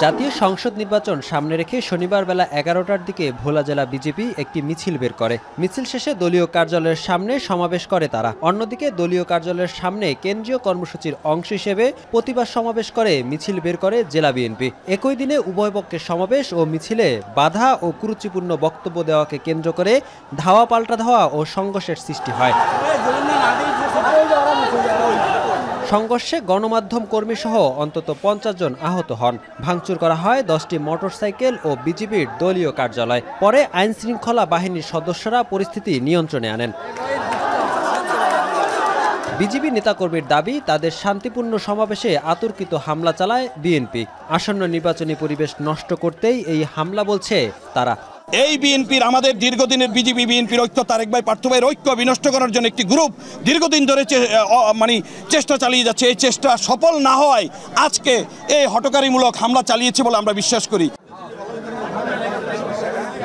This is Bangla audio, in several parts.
জাতীয় সংসদ নির্বাচন সামনে রেখে শনিবার বেলা 11টার দিকে ভোলা জেলা বিজেপি একটি মিছিল বের করে। মিছিল শেষে দলীয় কার্যালয়ের সামনে সমাবেশ করে তারা। অন্যদিকে দলীয় কার্যালয়ের সামনে কেন্দ্রীয় কর্মসূচির অংশ হিসেবে প্রতিবাদ সমাবেশ করে মিছিল বের করে জেলা বিএনপি। একই দিনে উভয় পক্ষের সমাবেশ ও মিছিলে বাধা ও কুরুচিপূর্ণ বক্তব্য দেওয়াকে কেন্দ্র করে ধাওয়া পাল্টা ধাওয়া ও সংঘর্ষের সৃষ্টি হয়। সংঘর্ষে গণমাধ্যম কর্মী সহ অন্তত 50 জন আহত হন। ভাঙচুর করা হয় 10টি মোটরসাইকেল ও বিজিবির দলীয় কার্যালয়। পরে আইন শৃঙ্খলা বাহিনীর সদস্যরা পরিস্থিতি নিয়ন্ত্রণে আনেন। বিজিবি নেতাকর্মীর দাবি, তাদের শান্তিপূর্ণ সমাবেশে আতর্কিত হামলা চালায় বিএনপি। আসন্ন নির্বাচনী পরিবেশ নষ্ট করতেই এই হামলা বলছে তারা। এই বিএনপির আমাদের দীর্ঘদিনের বিজেপি বিএনপির ঐক্য, তারেক ভাই পার্থ ভাইয়ের ঐক্য বিনষ্ট করার জন্য একটি গ্রুপ দীর্ঘদিন ধরে চেষ্টা চালিয়ে যাচ্ছে। এই চেষ্টা সফল না হওয়ায় আজকে এই হঠকারীমূলক হামলা চালিয়েছে বলে আমরা বিশ্বাস করি।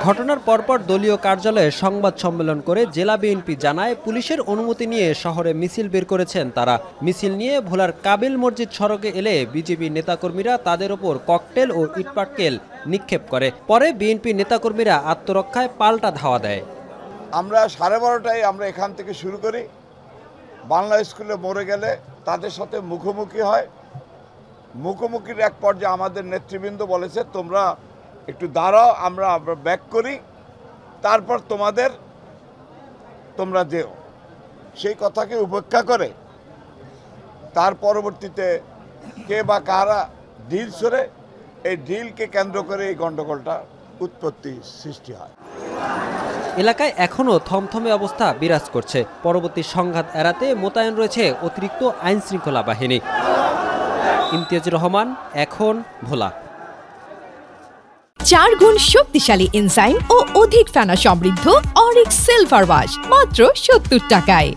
ঘটনার পরপর দলীয় কার্যালয়ে সংবাদ সম্মেলন করে জেলা বিএনপি জানায়, পুলিশের অনুমতি নিয়ে শহরে মিছিল বের করেছেন তারা। মিছিল নিয়ে ভোলার কাবিল মসজিদ সড়কে এলে বিজেপি নেতাকর্মীরা তাদের ওপর ককটেল ও ইটপাটকেল নিক্ষেপ করে। পরে বিএনপি নেতাকর্মীরা আত্মরক্ষায় পাল্টা ধাওয়া দেয়। আমরা 12:30টায় আমরা এখান থেকে শুরু করি, বাংলা স্কুলে মরে গেলে তাদের সাথে মুখোমুখি হয়। মুখোমুখির এক পর্যায়ে আমাদের নেতৃবৃন্দ বলেছে, তোমরা একটু দাঁড়াও, আমরা ব্যাক করি, তারপর তোমরা যেও। সেই কথাকে উপেক্ষা করে তার পরবর্তীতে কে বা কারা ডিল সরে, এই ডিলকে কেন্দ্র করে এই গণ্ডগোলটা উৎপত্তি সৃষ্টি হয়। এলাকায় এখনও থমথমে অবস্থা বিরাজ করছে। পরবর্তী সংঘাত এড়াতে মোতায়েন রয়েছে অতিরিক্ত আইন শৃঙ্খলা বাহিনী। ইমতিয়াজুর রহমান, এখন ভোলা। 4 গুণ শক্তিশালী এনজাইম ও অধিক ফেনা সমৃদ্ধ অরিক সিলভার ওয়াশ মাত্র 70 টাকায়।